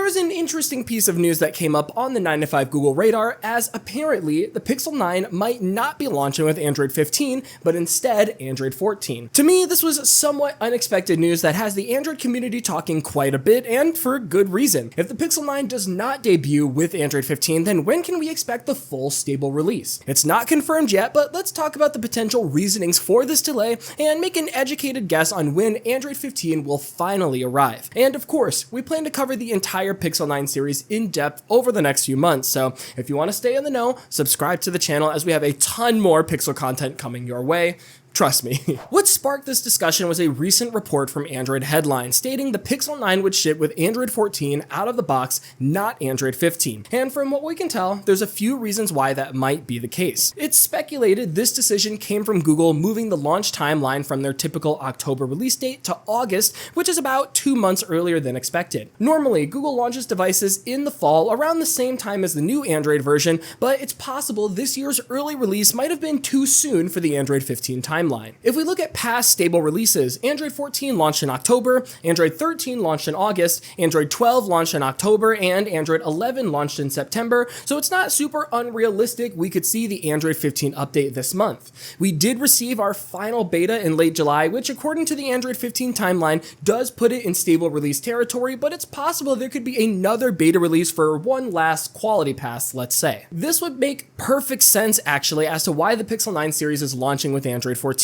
was an interesting piece of news that came up on the 9 to 5 Google radar, as apparently the Pixel 9 might not be launching with Android 15, but instead Android 14. To me, this was somewhat unexpected news that has the Android community talking quite a bit, and for good reason. If the Pixel 9 does not debut with Android 15, then when can we expect the full stable release? It's not confirmed yet, but let's talk about the potential reasonings for this delay and make an educated guess on when Android 15 will finally arrive. And of course, we plan to cover the entire Pixel 9 series in depth over the next few months, so if you want to stay in the know, subscribe to the channel as we have a ton more Pixel content coming your way. Trust me. What sparked this discussion was a recent report from Android Headline stating the Pixel 9 would ship with Android 14 out of the box, not Android 15. And from what we can tell, there's a few reasons why that might be the case. It's speculated this decision came from Google moving the launch timeline from their typical October release date to August, which is about 2 months earlier than expected. Normally, Google launches devices in the fall around the same time as the new Android version, but it's possible this year's early release might have been too soon for the Android 15 timeline. If we look at past stable releases, Android 14 launched in October, Android 13 launched in August, Android 12 launched in October, and Android 11 launched in September, so it's not super unrealistic we could see the Android 15 update this month. We did receive our final beta in late July, which according to the Android 15 timeline does put it in stable release territory, but it's possible there could be another beta release for one last quality pass, let's say. This would make perfect sense actually as to why the Pixel 9 series is launching with Android 14.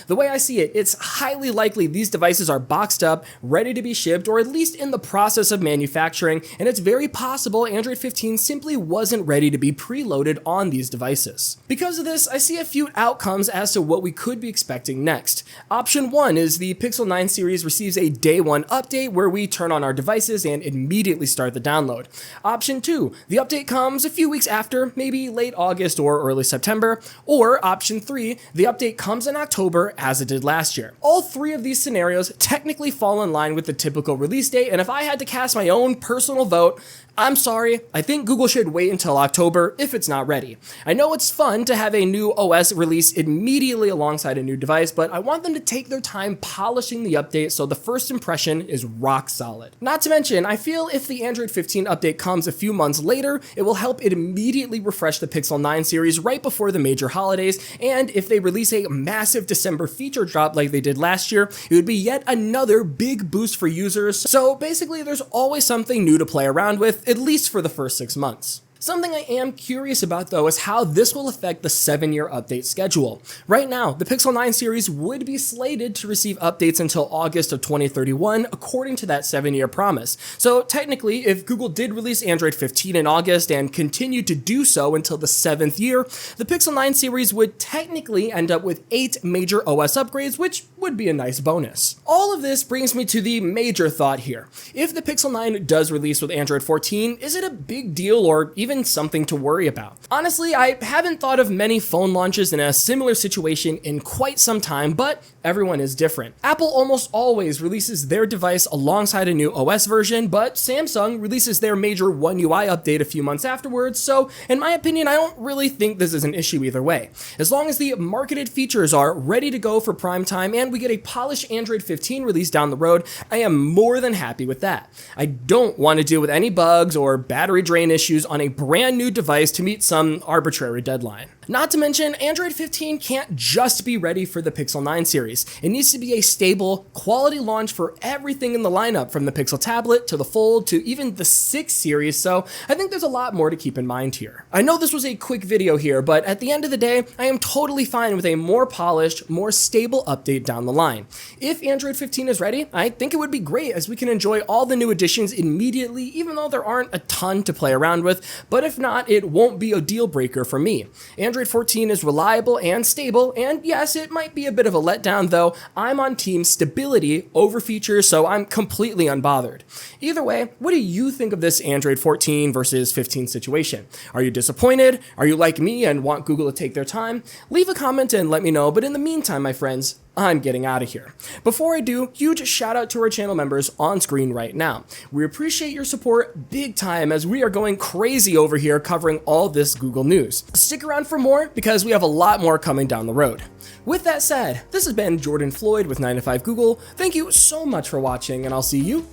The way I see it, it's highly likely these devices are boxed up, ready to be shipped, or at least in the process of manufacturing, and it's very possible Android 15 simply wasn't ready to be preloaded on these devices. Because of this, I see a few outcomes as to what we could be expecting next. Option 1 is the Pixel 9 series receives a day 1 update where we turn on our devices and immediately start the download. Option 2, the update comes a few weeks after, maybe late August or early September. Or Option 3, the update comes in October as it did last year. All three of these scenarios technically fall in line with the typical release date, and if I had to cast my own personal vote, I'm sorry, I think Google should wait until October if it's not ready. I know it's fun to have a new OS release immediately alongside a new device, but I want them to take their time polishing the update so the first impression is rock solid. Not to mention, I feel if the Android 15 update comes a few months later, it will help it immediately refresh the Pixel 9 series right before the major holidays, and if they release a massive December feature drop like they did last year, it would be yet another big boost for users. So basically, there's always something new to play around with, at least for the first 6 months. Something I am curious about though is how this will affect the 7-year update schedule. Right now, the Pixel 9 series would be slated to receive updates until August of 2031 according to that 7-year promise. So technically, if Google did release Android 15 in August and continued to do so until the 7th year, the Pixel 9 series would technically end up with 8 major OS upgrades, which would be a nice bonus. All of this brings me to the major thought here. If the Pixel 9 does release with Android 14, is it a big deal or even something to worry about? Honestly, I haven't thought of many phone launches in a similar situation in quite some time, but everyone is different. Apple almost always releases their device alongside a new OS version, but Samsung releases their major One UI update a few months afterwards, so in my opinion, I don't really think this is an issue either way. As long as the marketed features are ready to go for prime time and we get a polished Android 15 release down the road, I am more than happy with that. I don't want to deal with any bugs or battery drain issues on a brand new device to meet some arbitrary deadline. Not to mention, Android 15 can't just be ready for the Pixel 9 series. It needs to be a stable, quality launch for everything in the lineup, from the Pixel tablet to the Fold to even the 6 series, so I think there's a lot more to keep in mind here. I know this was a quick video here, but at the end of the day, I am totally fine with a more polished, more stable update down the line. If Android 15 is ready, I think it would be great as we can enjoy all the new additions immediately, even though there aren't a ton to play around with, but if not, it won't be a deal breaker for me. Android 14 is reliable and stable, and yes, it might be a bit of a letdown though. I'm on team stability over features, so I'm completely unbothered. Either way, what do you think of this Android 14 versus 15 situation? Are you disappointed? Are you like me and want Google to take their time? Leave a comment and let me know, but in the meantime, my friends, I'm getting out of here. Before I do, huge shout out to our channel members on screen right now. We appreciate your support big time as we are going crazy over here covering all this Google news. Stick around for more because we have a lot more coming down the road. With that said, this has been Jordan Floyd with 9 to 5 Google. Thank you so much for watching, and I'll see you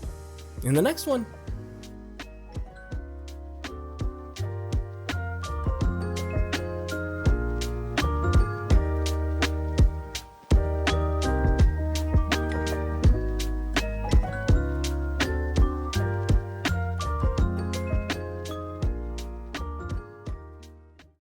in the next one.